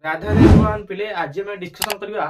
राधा देवान पिले आज मैं डिस्कशन करबा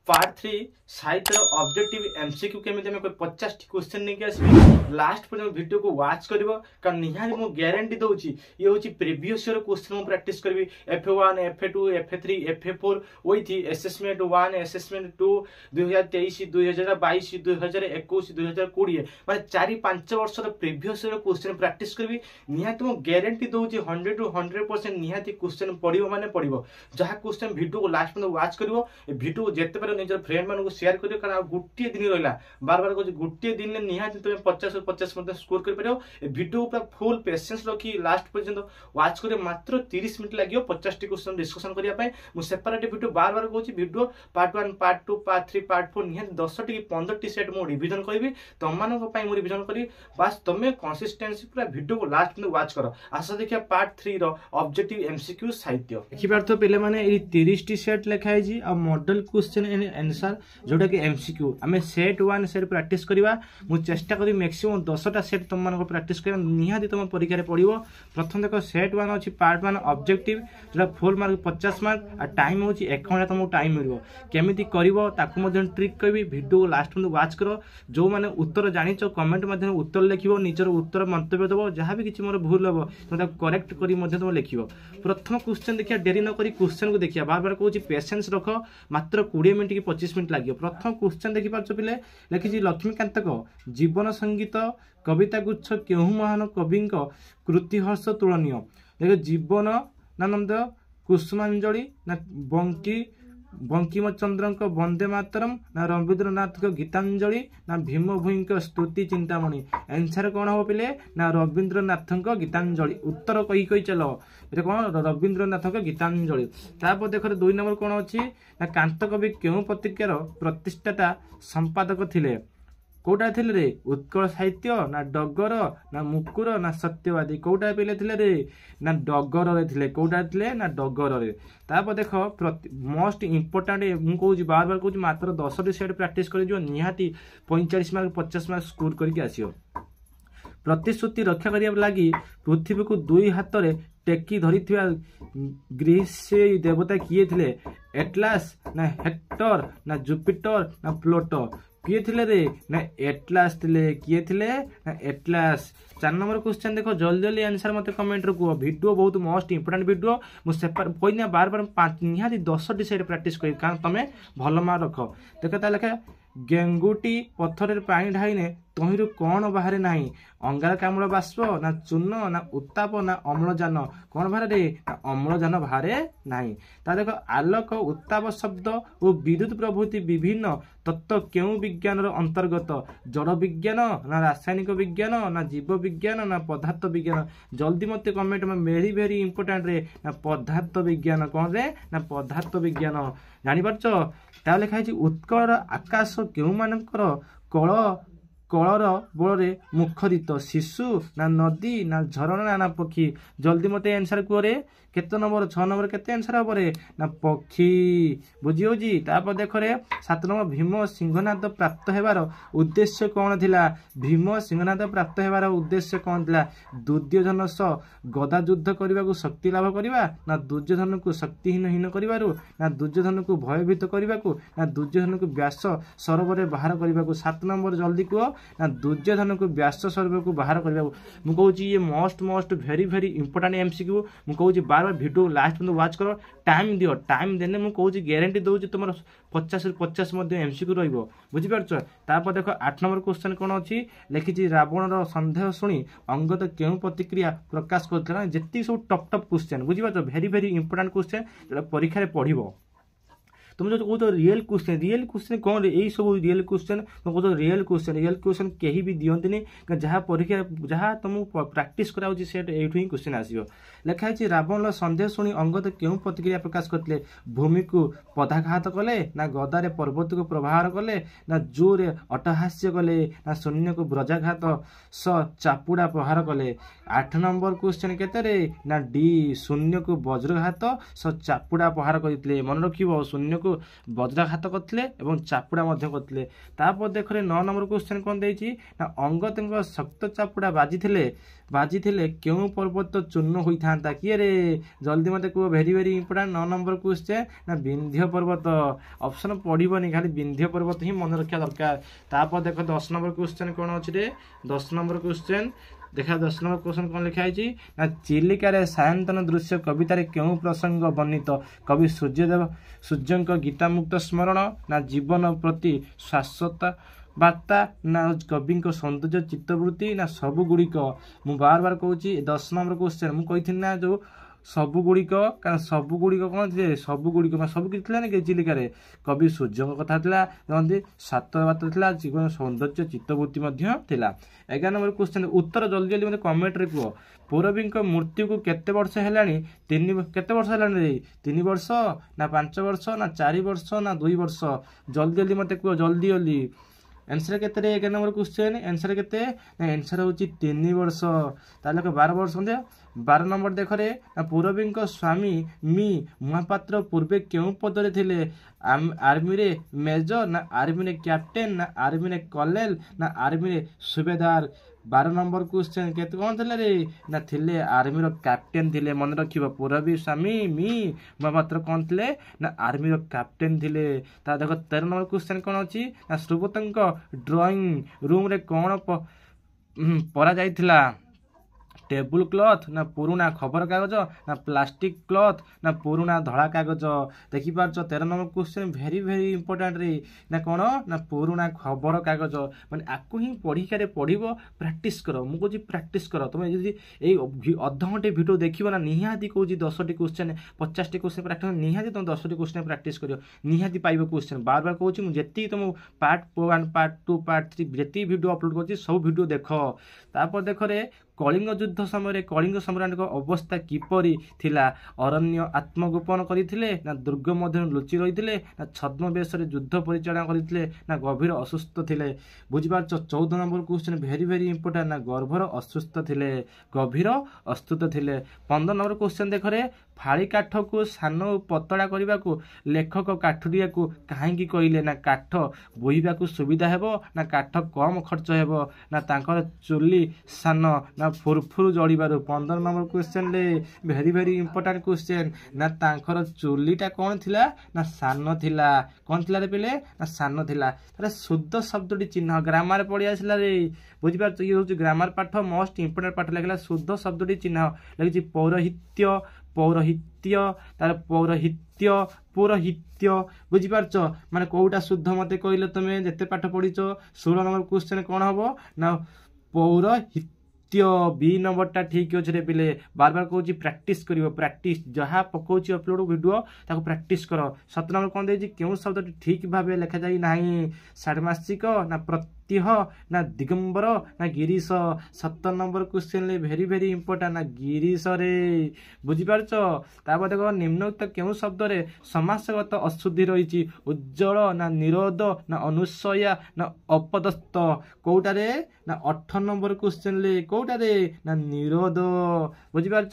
पार्ट 3 साहित्य ऑब्जेक्टिव एमसीक्यू केमिति में कोई 50 टी क्वेश्चन नहीं आसबी लास्ट पर वीडियो को वॉच करिवो कारण निहारी मु गारंटी दउची ये होची प्रीवियस ईयर क्वेश्चन मु प्रैक्टिस करबी FA1 FA2 FA3 FA4 ओइथि assessment 1 assessment 2 2023 2022 2021 2020 माने 4-5 वर्ष रो प्रीवियस ईयर क्वेश्चन प्रैक्टिस करबी निहाती मु गारंटी दउची 100 to 100% निहाती क्वेश्चन पढिबो माने पढिबो जहा क्वेश्चन वीडियो को लास्ट में वॉच करिवो ए वीडियो जेते निजर फ्रेंड मान को शेयर करियो कारण गोटे दिन रहा बार बार कहूँ गोटे दिन निहाती तुम 50 स्कोर कर पार वीडियो पूरा फुल पेशेंस रखी लास्ट पर्यंत वाच कर मात्र 30 मिनट लगे 50 टी क्वेश्चन डिस्कशन करने मुझे सेपरेट वीडियो बार बार कहूँ video part 1 part 2 part 3 part 4 निहाती 10 टी 15 टी सेट मुझे रिविजन करी तुम मान रिविजन करी बास तुम कंसिस्टेंसी पूरा वीडियो को लास्ट में वाच कर आस देखिए पार्ट 3 ऑब्जेक्टिव एमसीक्यू साहित्य देखिपार पे मैंने 30 टी सेट लिखाई मॉडल क्वेश्चन आंसर जोटा कि एमसीक्यू आम सेट 1 सेट प्रैक्टिस करवा मुझे चेष्टा करी मैक्सिमम 10टा सेट तुम मान प्रैक्टिस कर निहाती तुम परीक्षा पड़ो प्रथम देख सेट 1 अच्छी पार्ट 1 ऑब्जेक्टिव जो 4 मार्क 50 मार्क और टाइम हूँ 1 घंटा तुमको टाइम मिल केमी कर ट्रिक करी वीडियो लास्ट में वाच कर जो मैंने उत्तर जानी कमेंट मध्यम उत्तर लिख निजर उत्तर मंतव्य दब जहाँ भी किसी मोर भूल हम तुम करेक्ट कर तुम लिख प्रथम क्वेश्चन देखिए डेरी नक क्वेश्चन को देखिए बार बार कहूँ पेशेंस रख मात्र 20 मिनट कि 25 मिनट लगे प्रथम क्वेश्चन देखिपार पे लिखी लक्ष्मीकांत जीवन संगीत कविता गुच्छ केहू महान कवि कृति हर्ष तुलनीय देख जीवन ना नंद कुसुमांजलि ना बंकिम चंद्र वंदे मातरम ना रवींद्रनाथ गीतांजलि ना भीम भूई स्तुति चिंतामणि आंसर कौन हम पे ना रवींद्रनाथ गीतांजलि उत्तर कही कही चलो ये कौन रवींद्रनाथ गीतांजलि तापर देख 2 नंबर कौन अच्छी ना कांत कवि क्यों पत्रिकार प्रतिष्ठाता संपादक थिले कौटा थिले रे उत्कल साहित्य ना डगर ना मुकुर ना सत्यवादी कौटा पे थिले रे ना डगर रे थिले कौटा थिले ना डगर रे तापर देख मोस्ट इंपोर्टेंट मु कहूँ बार बार कहूँ मात्र 10 टी सेट प्रैक्टिस कर निहाती 45 मार्क 50 मार्क स्कोर करके आसियो प्रतिश्रुति रक्षा करने लगी पृथ्वी को 2 हाथ में टेकी धरी ग्रीस देवता किए थे एटलास ना हेक्टर ना जुपिटर ना प्लूटो किए थे रे ना एटलास थे किए थे ना एटलास 4 नंबर क्वेश्चन देखो जल्दी जल्दी आंसर मत कमेंट रे कह वीडियो बहुत मोस्ट इंपोर्टेंट वीडियो मुझे कहना बार बार निहाती 10 टी सेट प्रैक्टिस कर कारण तुम भल मार्क रख देख ताले गेंगुटी पथर पानी ढाईने तहिरु कौन बाहर नहीं अंगारकाम्ल बाष्प ना चून ना उत्ताप ना अम्लजान कौन बाहर रे ना अम्लजान बाहर नहीं ता देख आलोक उत्ताप शब्द और विद्युत प्रभृति विभिन्न तत्व क्यों विज्ञान अंतर्गत जड़ विज्ञान ना रासायनिक विज्ञान ना जीव विज्ञान ना पदार्थ विज्ञान जल्दी मत कमेंट में वेरी वेरी इंपोर्टेंट रे ना पदार्थ विज्ञान कौन रे ना पदार्थ विज्ञान जानिपारछ ता लिखाई उत्कल आकाश क्यों मानकर कल कलर बल मुखरित शिशु ना नदी ना झरणा ना पक्षी जल्दी मत आंसर कुरे केते नंबर 6 नंबर केते आंसर हम रे ना पक्षी बुझी होजी तापर देख रे 7 नंबर भीम सिंहनाद प्राप्त हेबार उद्देश्य कौन थिला भीम सिंहनाद प्राप्त हेबार उद्देश्य कौन थिला दुर्योधन सह गदा युद्ध करने को शक्ति लाभ करवा ना दुर्योधन को शक्तिहीन करिवारु ना दुर्योधन को भयभीत करने को ना दुर्योधन को व्यास सरोवर बाहर करने को 7 नंबर जल्दी कह ना दुर्योधन को व्यास सरोवर को बाहर करने को कहूँ ये most very very important MCQ मुझे बार बार वीडियो लास्ट में वाच कर टाइम दियो टाइम देने मुझे गारंटी दूसरी तुम 50 एमसीक्यू रहिबो बुझिपारछ तापर देख 8 नंबर क्वेश्चन कौन अच्छी लिखी रावणर संदेह शुणी अंगद क्यों प्रतिक्रिया प्रकाश करथिला जेती सब टप क्वेश्चन बुझिपारछ वेरी वेरी इंपोर्टेंट क्वेश्चन जो परीक्षा पढ़िबो तुम जो कहो रियल क्वेश्चन कौन यही सब रियल क्वेश्चन तुम कहो रियल क्वेश्चन कहीं भी दियंतिनी जहाँ परीक्षा जहाँ तुमको प्रैक्टिस कराऊँ सेट एठू ही क्वेश्चन आसो लिखाई रावण संदेह शुणी अंगद क्यों प्रतिक्रिया प्रकाश करते भूमि को पदाघात कले ना गदारे पर्वत को प्रहार कले ना जोरे अट्टहास्य कले ना शून्य को ब्रजाघात स चापुड़ा प्रहार कले 8 नंबर क्वेश्चन केते ना डी शून्य को वज्रघात स चापुड़ा प्रहार करते मन रखिबो शून्य को ବଜ୍ରାଘାତ କରିଥିଲେ ଏବଂ ଚାପୁଡ଼ା ମଧ୍ୟ କରିଥିଲେ। ତାପରେ ଦେଖ 9 ନମ୍ବର କ୍ୱେଶ୍ଚନ କ'ଣ ଦେଇଛି ନା ଅଙ୍ଗଦଙ୍କ ଶକ୍ତ ଚାପୁଡ଼ା ବାଜିଥିଲେ କେଉଁ ପର୍ବତ ଚୂର୍ଣ୍ଣ ହୋଇଥାନ୍ତା? କିଏ ରେ? ଜଲ୍ଦି ମୋତେ କୁହ। Very very important 9 number question ନା ବିନ୍ଧ୍ୟ ପର୍ବତ। ଅପସନ୍ ପଡ଼ିବନି, ଖାଲି ବିନ୍ଧ୍ୟ ପର୍ବତ ହିଁ ମନେ ରଖିବା ଦରକାର। ତାପରେ ଦେଖ 10 ନମ୍ବର କ୍ୱେଶ୍ଚନ କ'ଣ ଅଛି ରେ? 10 ନମ୍ବର କ୍ୱେଶ୍ଚନ देखा 10 नंबर क्वेश्चन कौन लिखा है ना चिलिकार सायंतन दृश्य कवितार क्यों प्रसंग वर्णित? कवि सूर्य गीतामुक्त स्मरण ना जीवन प्रति शाश्वत बार्ता ना कवि सौंदर्य चित्तवृत्ति ना सबुगुड़िक। मु बार बार कहूँ 10 नंबर क्वेश्चन मुझे ना जो सबुगुड़िक कारण सबुगुड़िक कौन थे? सबुगुड़िक सब किसी ना कि चिलिकार कवि सूर्य कथा सात बार्ता जीवन सौंदर्य चित्तवृत्ति 11 नंबर क्वेश्चन उत्तर जल्दी जल्दी मतलब कमेंट रे कह। पौरवी मृत्यु को केते वर्ष है? केते वर्ष है? 3 वर्ष ना 5 वर्ष ना 4 वर्ष ना 2 वर्ष? जल्दी जल्दी मत कह, जल्दी जल्दी। आंसर केते 11 नंबर क्वेश्चन आंसर केते? आंसर होची 3 वर्ष। ताले 12 वर्ष होंदे। 12 नंबर देख रे पौरवी स्वामी मी महापात्र पूर्वे क्यों पदरे थिले? आर्मी रे मेजर ना आर्मी रे कैप्टेन ना आर्मी रे कर्नेल ना आर्मी रे सुबेदार? 12 नंबर क्वेश्चन केते कौन थिले रे ना थिले आर्मी रो कैप्टेन थिले। मन रखिबो पौरवी स्वामी मी महापात्र कौन थिले ना आर्मी रो कैप्टेन थिले। ता देखो 13 नंबर क्वेश्चन कौन अछि ना सुब्रतंक ड्राइंग रूम रे कौन परा जाइथिला? टेबुल क्लथ ना पुराना खबर कागज ना प्लास्टिक क्लथ ना पुराना धड़ा कागज? देखिपार 13 नंबर क्वेश्चन भेरी भेरी इंपोर्टेंट रे ना कौन ना पुराना खबर कागज। माने आपको ही पढ़िकारे पढ़िबो प्रैक्टिस करो। मु कहूँ प्रैक्टिस करो। तुम यदि अध घंटे वीडियो देखिबो ना निहाती कहूँ 10टी क्वेश्चन 50टी क्वेश्चन प्रैक्टिस निहाती तुम 10टी क्वेश्चन प्रैक्टिस करियो निहाती पाइबो क्वेश्चन। बार बार कहूँ मुझे जी तुम पार्ट 1 पार्ट 2 पार्ट 3 जी वीडियो अपलोड कर सब वीडियो देख। तापर देख रे कलिंग युद्ध समय कलिंग सम्राट अवस्था किपरि थिला? अरण्य आत्मगोपन करथिले ना दुर्ग मध्य लुचि रही ना छद्म वेश युद्ध परिचालना करथिले ना गभीर असुस्थ थिले? बुझिपार 14 नंबर क्वेश्चन भेरी भेरी इंपोर्टेंट ना गर्भर असुस्थ थिले गभीर अस्तुत थिले। 15 नंबर क्वेश्चन देख रे फाड़ी काठ को सान पतला करने को लेखक काठुरिया को कहीं कहले? ना काठ बोहिबा को सुविधा हेबो ना काठ कम खर्च हेबो ना तांकर चुली सान ना फुरफुर जड़बार? 15 नंबर क्वेश्चन ले भेरी भेरी इंपोर्टेंट क्वेश्चन ना तांकर चुलीटा कौन थिला ना सान थिला? कौन थिला रे पिले ना सान थिला। तारे शुद्ध शब्दटी चिन्ह ग्रामर पड़ी आसला रे। बुझिपार ये हूँ ग्रामर पाठ मोस्ट इंपोर्टेंट पाठ लगे शुद्ध शब्दटी चिन्ह लगे पौरहित्य पौरहित्य तार पौरहित्य पौरहित्य। बुझिपार माने कोटा शुद्ध मते कहले तुम जिते पाठ पढ़ीच। 16 नंबर क्वेश्चन कौन हम ना पौरहित्य। बी नंबर टा ठीक अच्छे पिले बार बार कहूँ प्रैक्टिस करियो प्रैक्टिस जहाँ पकाउछ अपलोड वीडियो ताको प्रैक्टिस कर। 7 नंबर कौन देछि केउं शब्द ठीक भाव लिखा जाई नाही? षाण्मासिक ना प्रत्यह ना दिगंबर ना गिरीश? 7 नंबर क्वेश्चन ले भेरी भेरी इंपोर्टेंट ना गिरीश रे। बुझिपार तापर देखो निम्नोक्त केउं शब्द रे समासगत अशुद्धि रही? उज्जवल ना निरोध ना अनुसया ना अपदस्थ? कोटा रे ना 8 नंबर क्वेश्चन ले कोटा रे ना निरोध? बुझिपार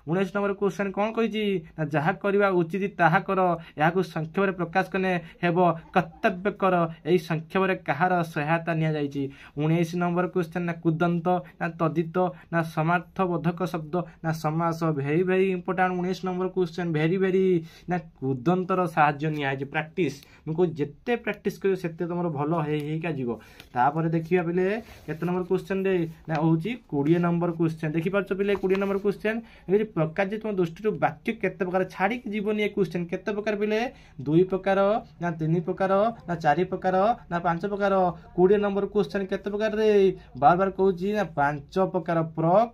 19 नंबर क्वेश्चन कौन कही ना जहाँ करवा उचित ताहा कर या संक्षेप प्रकाश कने हेबो कर्तव्य कर। यही संक्षेप कहार सहायता नि जाइछि? 19 नंबर क्वेश्चन ना कुदंत ना तदित ना समार्थबोधक शब्द ना समास? भेरी भेरी इंपोर्टेंट 19 नंबर क्वेश्चन भेरी भेरी ना कुदंतर साहाय्य नि प्रैक्टिस। मुझे जिते प्रैक्टिस कर सेते तुम भल होइका जीवो। तापर देखिया पिले केते नंबर क्वेश्चन रे ना होउची 20 नंबर क्वेश्चन। देखि पारछ पिले 20 नंबर क्वेश्चन ए प्रकार जे तुम दृष्टि वाक्य केते प्रकार छाड़ी जीवन ये क्वेश्चन केते प्रकार पिले 2 प्रकार ना 3 प्रकार ना 4 प्रकार ना 5 प्रकार? 20 नंबर क्वेश्चन केते प्रकार रे बार बार कहूची ना 5 प्रकार।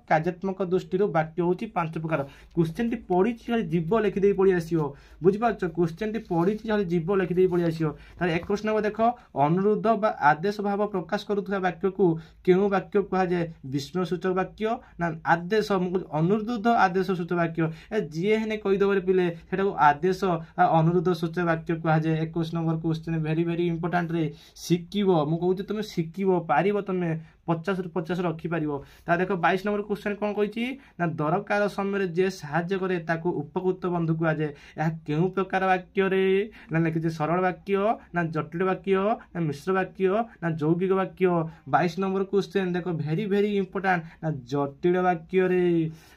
कार्यात्मक दृष्टि वाक्य होची 5 प्रकार। क्वेश्चन टी पढ़ी खाली जीव लिखि दे पड़ी आसीओ। बुझि पारछ क्वेश्चन टी पढ़ी खाली जीव लिखि दे पड़ी आसीओ। तार 21 नंबर देखो अनुरोध बा आदेश भाव प्रकाश करुवा वाक्य को केउ वाक्य कहा जाए? विस्मय सूचक वाक्य ना आदेश? अनुरोध आदेश सूचक वाक्य जी हेने कहीदेव पिले से आदेश अनुरोध सूचक वाक्य कहा जाए। 21 नंबर क्वेश्चन भेरी भेरी इंपोर्टेंट रे शिखिबो। मु कहूँ तुम शिखिबो पारिबो तुम 50 ରୁ 50 ରଖିପାରିବ। ତା ଦେଖ 22 ନମ୍ବର क्वेश्चन कौन कही ना दरकार समय जे साहाय्य करे ताकू उपकृत बंधु कहुए। यह केउं प्रकार वाक्य ना लिखिছে सरल वाक्य ना जटिल वाक्य ना मिश्र वाक्य ना यौगिक वाक्य। 22 नंबर क्वेश्चन देखो वेरी वेरी इंपोर्टेंट ना जटिल वाक्य रे।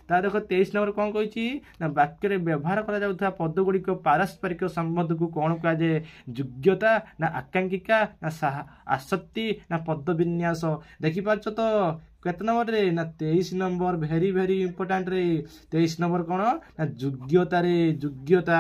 ता देखो 23 नंबर कौन कही ना वाक्य रे व्यवहार करा जाउथा पद गुड़िक पारस्परिक संबंध को कौन कहुए योग्यता ना आकांक्षिका ना आसक्ति ना पद विन्यास। देखि पाछ तो केते नंबर रे ना 23 नंबर वेरी वेरी इंपोर्टेंट रे। 23 नंबर कौन ना योग्यता रे योग्यता।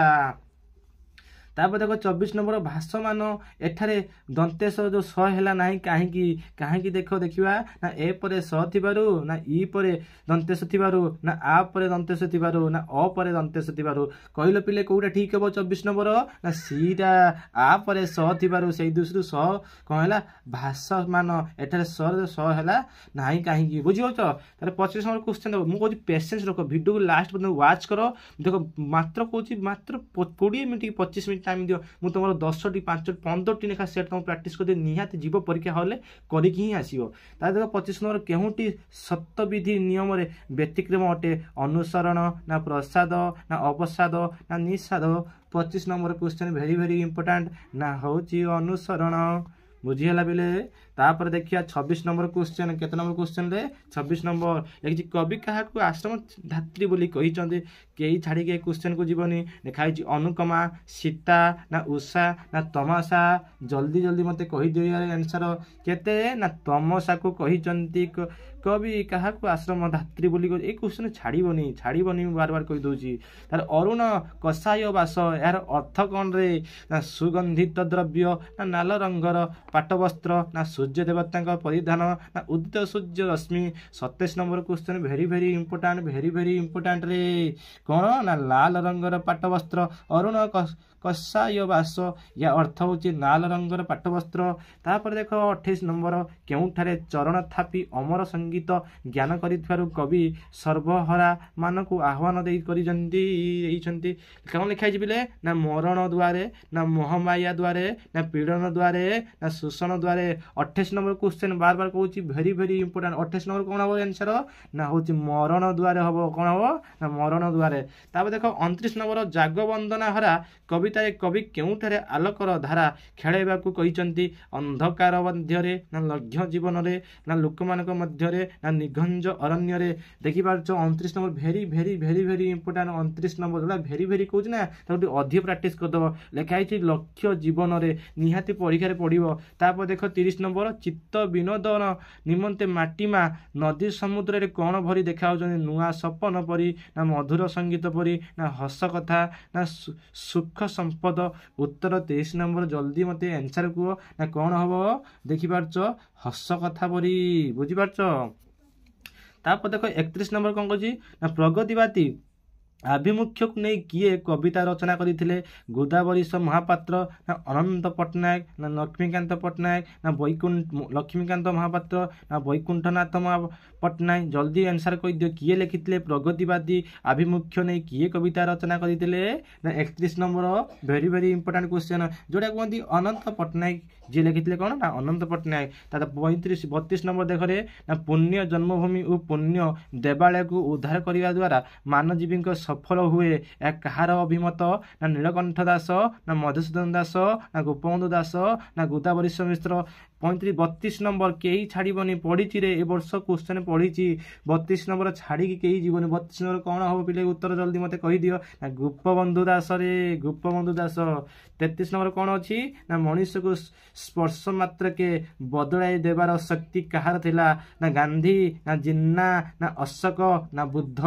तापर देखो 24 नंबर भाषमान एठारे दंतेश जो स हैला नाही काहेकि देखो देखिबा ना ए परे स थिबारु ना ई परे दंतेश थिबारु ना आ परे दंतेश थिबारु ना अ परे दंतेश थिबारु कहिलो पिले कोउटा ठीक हेबो 24 नंबर ना सीटा आ परे स थिबारु सेही दुसरु स कहला भाषमान एठारे स हैला नाही काहेकि बुझियो छ। तारे 25 नंबर क्वेश्चन देखो मु कहू पेशेंस रखो वीडियो को लास्ट पर्यंत वाच करो। देखो मात्र कहू मात्र 20 मिनिट 25 मिनिट टाइम दियो मु तुम 10 टी 5 टी 15 टी लेखा सेट तुम प्रैक्टिस कर निहाती जीव परीक्षा हॉल करिकी ही आसीबो। ता देखो 25 नंबर केहुटी सत्यविधि नियम रे व्यतिक्रम अटे अनुसरण ना प्रसाद ना अवसाद ना Nishad. 25 number question very very important ना होची अनुसरण बुझीला बेले। तापर देखिया 26 नंबर क्वेश्चन केते नंबर क्वेश्चन रे 26 नंबर देखि कवि कहा को आश्रम धात्री बोली कहि चंदे केही छाड़ी के क्वेश्चन को जीवनी देखाई छी अनुकमा सीता ना उषा ना तमाशा। जल्दी जल्दी मते कहि दियो यार आंसर केते ना तमसा को कहि चंती कवि कहा को आश्रम धात्री बोली ए क्वेश्चन छाड़ीबनी बार बार कहि दोची। तार अरुण कसाय वास यार अर्थ कोन रे ना सुगंधित द्रव्य ना नाल रंगर पाटवस्त्र ना सूर्य देवता परिधान ना उदित सूर्य रश्मि। 27 number question very very important रे कौन ना लाल रंगर पाटवस्त्र अरुण कसाय वास या अर्थ होची लाल रंगर पाटवस्त्र। तापर देखो 28 नंबर केउठारे चरण थापी अमर संगीत ज्ञान करिथारु कवि सर्वहरा मानकु आह्वान देई करिजंती कौन लिखाई बिले ना मरण द्वारे ना मोहमाया द्वारे ना पीड़न द्वारे ना शोषण द्वारे। 28 नंबर क्वेश्चन बार बार कहूची वेरी वेरी इंपोर्टेंट। 28 नंबर कौन हम आंसर ना होची मरण द्वारे हम कौन हम ना मरण द्वारे। तापर देखो 29 नंबर जागवंदना हरा कवितारे कवि केउठारे आलोकर धारा खेळाइबाकू कहिचंती अंधकार मध्यरे ना लघ्य जीवन रे ना लोकमानक मध्यरे ना निघंज अरण्य रे। देखि पारछो 29 number very very very very important. 29 number जोला वेरी वेरी कहूच ना ताकि अधिक प्रैक्टिस कर दबो लिखाई छी लक्ष्य जीवन रे निहाती परीक्षा रे पड़िबो। तापर देखो 30 नंबर चित्त विनोदन निमंते माटीमा नदी समुद्र रे कोन भरी देखाउ नुआ सपन परी ना मधुर संगीत परी ना हस कथा ना सुख संपद। उत्तर 23 नंबर जल्दी मते आंसर को ना कोन हबो देखि पारछो हस कथा परी बुझी पारछो। तापर देखो 31 नंबर कोन कहजी ना प्रगतिवादी आभिमुख्य को नहीं किए कविता रचना करते गोदावरीश महापात्र ना अनंत पट्टनायक ना लक्ष्मीकांत पट्टनायक ना लक्ष्मीकांत महापात्र ना वैकुंठनाथ पट्टनायक। जल्दी आंसर कह दियो किए लिखिते प्रगतिवादी आभिमुख्य नहीं किए कविता रचना करते ना 31 number very very important question जोड़ा कहते अनंत पट्टनायक जी लिखिते कौन ना अनंत पट्टनायक। तार 32 नंबर देखरे ना पुण्य जन्मभूमि और पुण्य देवालय को उद्धार करने द्वारा मानवजीवी सफल हुए कहार अभिमत ना नीलकंठ दास ना मधुसूदन दास ना गोपबंधु दास ना गोदावरीश मिश्र। 32 नंबर कई छाड़बनी पढ़ी रे ए वर्ष क्वेश्चन पढ़ी 32 नंबर छाड़ी कई जीवन। 32 नंबर कौन हम पिले उत्तर जल्दी मत कही दियो ना गोपबंधु दास रे गोपबंधु दास। 33 नंबर कौन अच्छी ना मनुष्य को स्पर्श मात्र के बदलाई देवार शक्ति कहार थिला ना गांधी ना जिन्ना ना अशोक ना बुद्ध।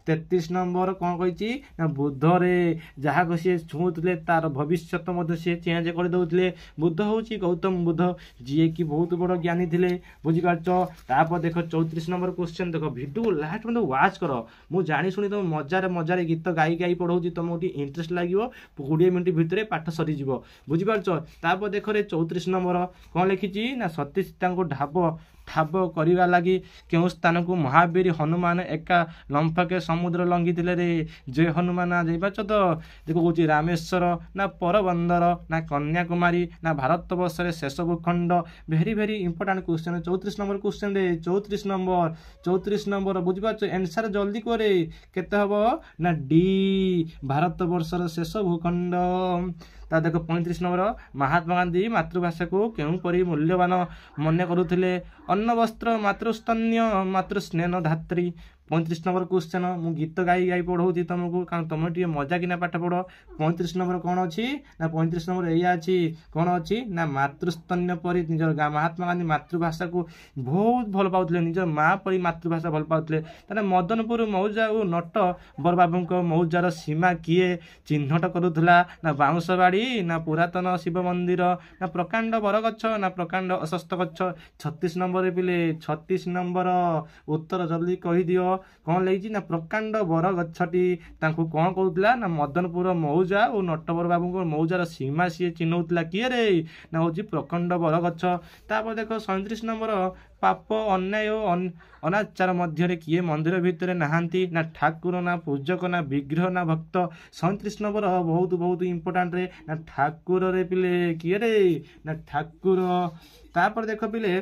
33 नंबर कौन कही ना बुद्ध रे जहाँ को सी छुले तार भविष्य सी चेंज कर दौले। बुद्ध हूँ गौतम बुद्ध जी कि बहुत बड़ ज्ञानी थे बुझीपार। तापर देख 34 नंबर क्वेश्चन देख वीडियो लास्ट मतलब वाच कर मु जानी शुणी तुम मजार मजार गीत गाई गाई पढ़ाऊँ तुमको गोटे इंटरेस्ट लगे 20 मिनट भितर पाठ सरीज बुझीपार। तापर देख रे 34 नंबर कौन लिखी ना सतीश ढाब ଠାବ କରିବା ଲାଗି କେଉଁ ସ୍ଥାନକୁ ମହାବୀର ହନୁମାନ ଏକା ଲମ୍ଫକେ ସମୁଦ୍ର ଲଙ୍ଘିଥିଲେ ରେ? ଜୟ ହନୁମାନ ଯାଇପାରୁଛ ତ? ଦେଖ କହୁଛି ରାମେଶ୍ୱର ନା ପରବନ୍ଦର ନା କନ୍ୟାକୁମାରୀ ନା ଭାରତ ବର୍ଷରେ ଶେଷ ଭୂଖଣ୍ଡ। Very very important question. 34 number question ରେ 34 ନମ୍ବର ବୁଝିପାରୁଛ? ଆନ୍ସର ଜଲ୍ଦି করে କେତେ ହବ ନା ଡି ଭାରତ ବର୍ଷର ଶେଷ ଭୂଖଣ୍ଡ। ତା ଦେଖ 35 ନମ୍ବର ମହାତ୍ମା ଗାନ୍ଧୀ ମାତୃଭାଷାକୁ କେଉଁପରି ମୂଲ୍ୟବାନ ମନେ କରୁଥିଲେ? ଅନ୍ନ ବସ୍ତ୍ର ମାତୃସ୍ତନ୍ୟ ମାତୃସ୍ନେହ ଧାତ୍ରୀ। 35 ନମ୍ବର କ୍ୱେଶ୍ଚନ। ମୁଁ ଗୀତ ଗାଇ ଗାଇ ପଢ଼ଉଛି ତମକୁ, କାରଣ ତମେ ଟିକେ ମଜା କିନା ପାଠ ପଢ଼। 35 ନମ୍ବର କ'ଣ ଅଛି ନା 35 ନମ୍ବର ଏଇଆ ଅଛି, କ'ଣ ଅଛି ନା ମାତୃସ୍ତନ୍ୟ ପରି ନିଜର ମହାତ୍ମା ଗାନ୍ଧୀ ମାତୃଭାଷାକୁ ବହୁତ ଭଲ ପାଉଥିଲେ, ନିଜର ମା ପରି ମାତୃଭାଷା ଭଲ ପାଉଥିଲେ। ତାହେଲେ ମଦନପୁର ମୌଜା ଓ ନଟ ବରବାବୁଙ୍କ ମୌଜାର ସୀମା କିଏ ଚିହ୍ନଟ କରୁଥିଲା? ନା ବାଉଁଶବାଡ଼ି ନା ପୁରାତନ ଶିବ ମନ୍ଦିର ନା ପ୍ରକାଣ୍ଡ ବରଗଛ ନା ପ୍ରକାଣ୍ଡ ଅଶ୍ୱତ୍ଥ ଗଛ। 36 ନମ୍ବରରେ ପିଲେ 36 ନମ୍ବର ଉତ୍ତର ଜଲ୍ଦି କହିଦିଅ। କ'ଣ ଲାଗିଛି ନା ପ୍ରକାଣ୍ଡ ବରଗଛଟି ତାଙ୍କୁ କ'ଣ କହୁଥିଲା ନା ମଦନପୁର ମୌଜା ଓ ନଟବର ବାବୁଙ୍କ ମୌଜାର ସୀମା ସିଏ ଚିହ୍ନଉଥିଲା କିଏ ରେ? ନା ହେଉଛି ପ୍ରକାଣ୍ଡ ବରଗଛ। ତାପରେ ଦେଖ 37 ନମ୍ବର ପାପ ଅନ୍ୟାୟ ଓ ଅନାଚାର ମଧ୍ୟରେ କିଏ ମନ୍ଦିର ଭିତରେ ନାହାନ୍ତି? ନା ଠାକୁର ନା ପୂଜକ ନା ବିଗ୍ରହ ନା ଭକ୍ତ। 37 ନମ୍ବର ବହୁତ ଇମ୍ପୋର୍ଟାଣ୍ଟରେ ନା ଠାକୁରରେ ପିଲେ କିଏ ରେ? ନା ଠାକୁର। ତାପରେ ଦେଖ ପିଲେ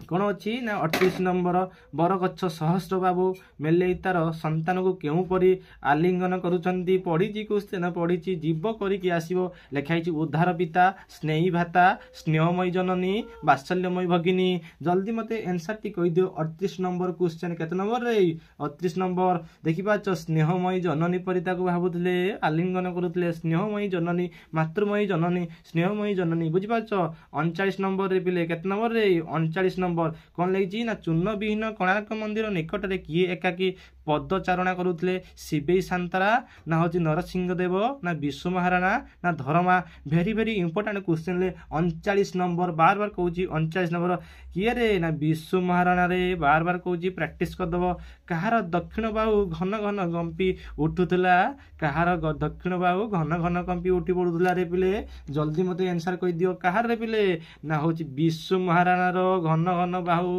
କ'ଣ ଅଛି ନା 38 ନମ୍ବର ବରଗଛ ସହସ୍ର ବାବୁ ମେଲେଇ ତାର ସନ୍ତାନକୁ କେଉଁପରି ଆଲିଙ୍ଗନ କରୁଛନ୍ତି? ପଢ଼ିଛି କ୍ୱେଶ୍ଚନ ପଢ଼ିଛି, ଜୀବ କରିକି ଆସିବ। ଲେଖା ହେଇଛି ଉଦ୍ଧାର ପିତା, ସ୍ନେହୀ ଭାତା, ସ୍ନେହମୟୀ ଜନନୀ, ବାତ୍ସଲ୍ୟମୟୀ ଭଗିନୀ। ଜଲ୍ଦି ମୋତେ ଆନ୍ସରଟି କହିଦିଅ। 38 ନମ୍ବର କ୍ୱେଶ୍ଚନ କେତେ ନମ୍ବରରେ? 38 ନମ୍ବର। ଦେଖିପାରୁଛ ସ୍ନେହମୟୀ ଜନନୀ ପରି ତାକୁ ଭାବୁଥିଲେ, ଆଲିଙ୍ଗନ କରୁଥିଲେ। ସ୍ନେହମୟୀ ଜନନୀ, ମାତୃମୟୀ ଜନନୀ, ସ୍ନେହମୟୀ ଜନନୀ। ବୁଝିପାରୁଛ? 39 ନମ୍ବରରେ ପିଲେ କେତେ ନମ୍ବରରେ? 39 ନମ୍ବର। କ'ଣ ଲାଗିଛି ନା ଚୂର୍ଣ୍ଣ ବିହୀନ କୋଣାର୍କ ମନ୍ଦିର ନିକଟରେ କିଏ ଏକାକୀ ପଦଚାରଣା କରୁଥିଲେ? ଶିବେଇ ସାନ୍ତାରା ନା ହେଉଛି ନରସିଂହ ଦେବ ନା ବିଶ୍ୱ ମହାରାଣା ନା ଧରମା। ଭେରି ଇମ୍ପୋର୍ଟାଣ୍ଟ କ୍ୱେଶ୍ଚନରେ 39 ନମ୍ବର ବାର କହୁଛି। 39 ନମ୍ବର କିଏ ରେ? ନା ବିଶ୍ୱ ମହାରାଣାରେ। ବାର କହୁଛି, ପ୍ରାକ୍ଟିସ କରିଦେବ। କାହାର ଦକ୍ଷିଣ ବାହୁ ଘନ ଘନ କମ୍ପି ଉଠୁଥିଲା? କାହାର ଦକ୍ଷିଣ ବାହୁ ଘନ ଘନ କମ୍ପି ଉଠି ପଡ଼ୁଥିଲା ରେ ପିଲେ? ଜଲ୍ଦି ମୋତେ ଆନ୍ସର କହିଦିଅ। କାହାର ରେ ପିଲେ? ନା ହେଉଛି ବିଶ୍ୱ ମହାରାଣାର ଘନ ଘନ ବାହୁ।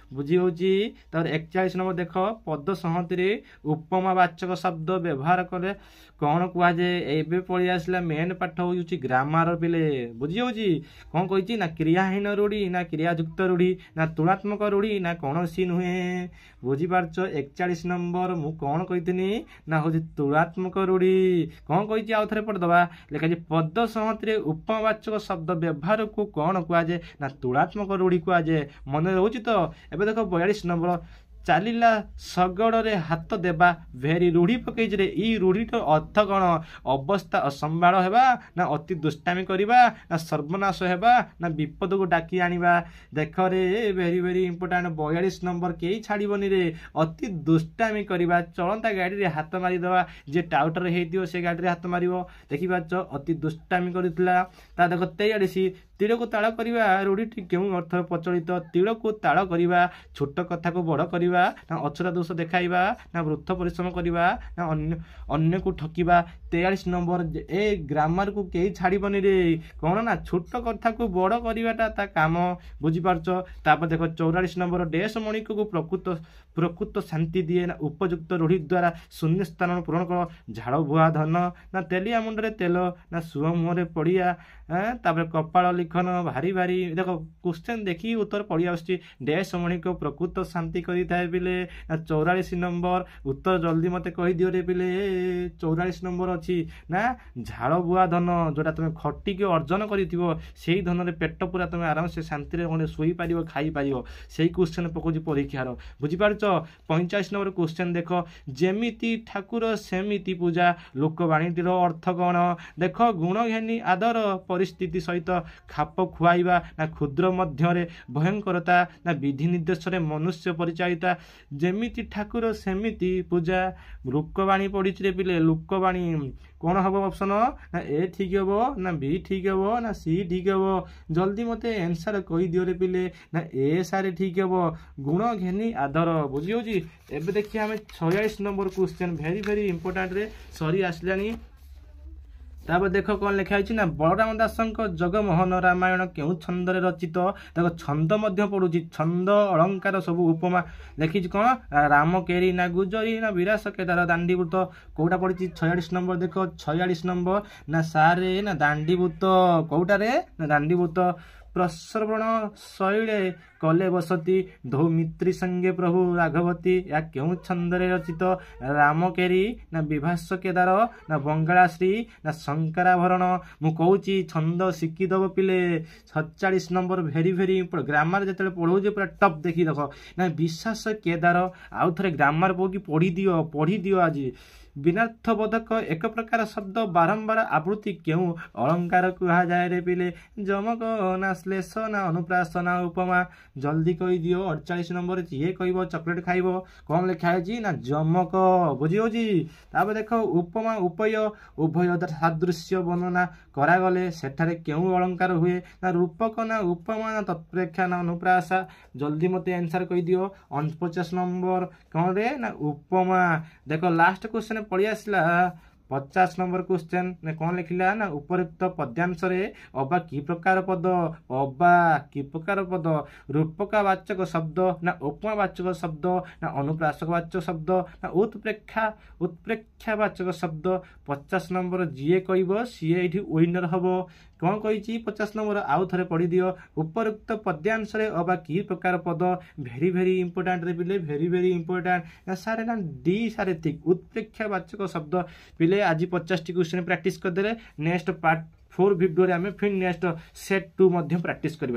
ବୁଝି ହେଉଛି? ତାପରେ 41 ନମ୍ବର ଦେଖ ପଦ ସଂହତିରେ ଉପମାବାଚକ ଶବ୍ଦ ବ୍ୟବହାର କଲେ କ'ଣ କୁହାଯାଏ? ଏବେ ପଳେଇ ଆସିଲା ମେନ୍ ପାଠ ହେଉଛି ଗ୍ରାମାର ପିଲେ। ବୁଝି ହେଉଛି? କ'ଣ କହିଛି ନା କ୍ରିୟାହୀନ ରୂଢ଼ି ନା କ୍ରିୟାଯୁକ୍ତ ରୂଢ଼ି ନା ତୁଳନାତ୍ମକ ରୂଢ଼ି ନା କୌଣସି ନୁହେଁ। ବୁଝିପାରୁଛ? 41 ନମ୍ବର ମୁଁ କ'ଣ କହିଥିଲି ନା ହେଉଛି ତୁଳନାତ୍ମକ ରୂଢ଼ି। କ'ଣ କହିଛି ଆଉ ଥରେ ପଢ଼ିଦେବା। ଲେଖାଛି ପଦ ସଂହତିରେ ଉପମାବାଚକ ଶବ୍ଦ ବ୍ୟବହାରକୁ କ'ଣ କୁହାଯାଏ? ନା ତୁଳନାତ୍ମକ ରୂଢ଼ି କୁହାଯାଏ। ମନେ ରହୁଛି ତ? ଏବେ ଦେଖ 42 ନମ୍ବର ଚାଲିଲା ଶଗଡ଼ରେ ହାତ ଦେବା। ଭେରି ରୂଢ଼ି ପକେଇଛି ରେ। ଏଇ ରୂଢ଼ିର ଅର୍ଥ କ'ଣ? ଅବସ୍ଥା ଅସମ୍ଭାଳ ହେବା ନା ଅତି ଦୁଷ୍ଟାମି କରିବା ନା ସର୍ବନାଶ ହେବା ନା ବିପଦକୁ ଡାକି ଆଣିବା। ଦେଖରେ ଭେରି ଇମ୍ପୋର୍ଟାଣ୍ଟ 42 ନମ୍ବର କେହି ଛାଡ଼ିବନି ରେ। ଅତି ଦୁଷ୍ଟାମି କରିବା, ଚଳନ୍ତା ଗାଡ଼ିରେ ହାତ ମାରିଦେବା। ଯିଏ ଟାଉଟର ହେଇଥିବ ସେ ଗାଡ଼ିରେ ହାତ ମାରିବ। ଦେଖିପାରୁଛ? ଅତି ଦୁଷ୍ଟାମି କରିଥିଲା। ତା ଦେଖ 43 ତୀରକୁ ତାଳ କରିବା ରୂଢ଼ିଟି କେଉଁ ଅର୍ଥରେ ପ୍ରଚଳିତ? ତୀରକୁ ତାଳ କରିବା, ଛୋଟ କଥାକୁ ବଡ଼ କରିବା ନା ଅଛୁରା ଦୋଷ ଦେଖାଇବା ନା ବୃଥ ପରିଶ୍ରମ କରିବା ନା ଅନ୍ୟକୁ ଠକିବା। 43 ନମ୍ବର ଏ ଗ୍ରାମାରକୁ କେହି ଛାଡ଼ିବନି ରେ। କ'ଣ ନା ଛୋଟ କଥାକୁ ବଡ଼ କରିବାଟା ତା କାମ। ବୁଝିପାରୁଛ? ତାପରେ ଦେଖ 44 ନମ୍ବର ଡେଶ ମଣିକକୁ ପ୍ରକୃତ ଶାନ୍ତି ଦିଏ ନା ଉପଯୁକ୍ତ ରୂଢ଼ି ଦ୍ୱାରା ଶୂନ୍ୟ ସ୍ଥାନ ପୂରଣ କର। ଝାଡ଼ ବୁହା ଧନ ନା ତେଲିଆ ମୁଣ୍ଡରେ ତେଲ ନା ସୁଅ ମୁହଁରେ ପଡ଼ିଆ। ତାପରେ କପାଳ ଲିଖନ ଭାରି ଦେଖ କ୍ୱେଶ୍ଚନ ଦେଖି ଉତ୍ତର ପଡ଼ି ଆସୁଛି। ଡେଶ ମଣିକ ପ୍ରକୃତ ଶାନ୍ତି କରିଥାଏ ପିଲେ ନା 44 ନମ୍ବର। ଉତ୍ତର ଜଲ୍ଦି ମୋତେ କହିଦିଅ ରେ ପିଲେ। 44 ନମ୍ବର ଅଛି ନା ଝାଳ ବୁହା ଧନ, ଯେଉଁଟା ତୁମେ ଖଟିକି ଅର୍ଜନ କରିଥିବ ସେଇ ଧନରେ ପେଟ ପୁରା ତୁମେ ଆରାମସେ ଶାନ୍ତିରେ ଶୋଇପାରିବ, ଖାଇପାରିବ। ସେଇ କ୍ୱେଶ୍ଚନ ପକାଉଛି ପରୀକ୍ଷାର। ବୁଝିପାରୁଛ? 45 ନମ୍ବର କ୍ୱେଶ୍ଚନ ଦେଖ ଯେମିତି ଠାକୁର ସେମିତି ପୂଜା। ଲୋକବାଣୀଟିର ଅର୍ଥ କ'ଣ? ଦେଖ ଗୁଣ ଘେନି ଆଦର, ପରିସ୍ଥିତି ସହିତ ଖାପ ଖୁଆଇବା ନା କ୍ଷୁଦ୍ର ମଧ୍ୟରେ ଭୟଙ୍କରତା ନା ବିଧି ନିର୍ଦ୍ଦେଶରେ ମନୁଷ୍ୟ ପରିଚାଳିତା। ଯେମିତି ଠାକୁର ସେମିତି ପୂଜା। ଲୋକବାଣୀ ପଡ଼ିଛି ରେ ପିଲେ। ଲୋକବାଣୀ କ'ଣ ହେବ ଅପସନ? ନା ଏ ଠିକ୍ ହେବ ନା ବି ଠିକ୍ ହେବ ନା ସି ଠିକ୍ ହେବ? ଜଲ୍ଦି ମୋତେ ଆନ୍ସର କହିଦିଅ ରେ ପିଲେ। ନା ଏ ସାରେ ଠିକ୍ ହେବ। ଗୁଣ ଘେନି ଆଦର। ବୁଝି ହେଉଛି? ଏବେ ଦେଖିବା ଆମେ 46 ନମ୍ବର କ୍ୱେଶ୍ଚନ। ଭେରି ଇମ୍ପୋର୍ଟାଣ୍ଟରେ ସରି ଆସିଲାଣି। तापर देख कौन लिखाई ना बलराम दास जगमोहन रामायण क्यों छंदरे रचित देख छंद पड़ू छंद अलंकार सब उपमा लिखी कौन राम केरी ना गुजरी ना विरास केदार दांडीभूत कौटा पड़ी 46 नंबर देख 46 नंबर ना सारे ना दांडीभूत कौटारे ना दांडीभूत प्रसवण शैले कले बसती धौमित्री संगे प्रभु राघवती या क्यों छंदरे रचित राम केरी ना विभास केदार ना बंगाश्री ना शंकराभरण मु कहूँ छंद शिखिदब पिले 47 नंबर भेरी भेरी ग्रामर जो पढ़ो पूरा टप देखी देख ना विश्वास केदार आउ थे ग्रामर बोकी पढ़ी दियो आज विनार्थ बोधक एक प्रकार शब्द बारंबार आवृत्ति क्यों अलंकार कहा जाए रे पिले जमक ना श्लेष ना अनुप्रास ना उपमा जल्दी कही दियो 48 नंबर ये कह चॉकलेट खाइब कौन लिखा है ना जमक बुझी तापर देख उपमा उपय उभय सादृश्य वर्णना करागले सेठारे क्यों अलंकार हुए ना रूपक ना उपमा ना तत्प्रेक्षा ना अनुप्रासा जल्दी मते आंसर कही दियो 49 नंबर कौन रे ना उपमा देख लास्ट क्वेश्चन पड़ी आसला 50 नंबर क्वेश्चन ने कौन लिखला ना उपयुक्त पद्यांश अबा की प्रकार पद अबा की प्रकार पद रूपकवाचक शब्द ना उपमावाचक शब्द ना अनुप्रासकवाचक शब्द ना उत्प्रेक्षावाचक शब्द 50 नंबर जी कह सी ये विनर हम कौन कही 50 नंबर आउ थे पढ़ी दियो उपयुक्त पद्यांश अबा की प्रकार पद भेरी भेरी इंपोर्टाट रे पिले भेरी भेरी इंपोर्टाट ना सारे ना डी सारे थिक उत्प्रेक्षावाचक शब्द पिले आज 50 टी क्वेश्चन प्रैक्टिस करदे नेक्स्ट पार्ट 4 वीडियो रे हमें फिर नेक्स्ट सेट 2 प्रैक्टिस करबा।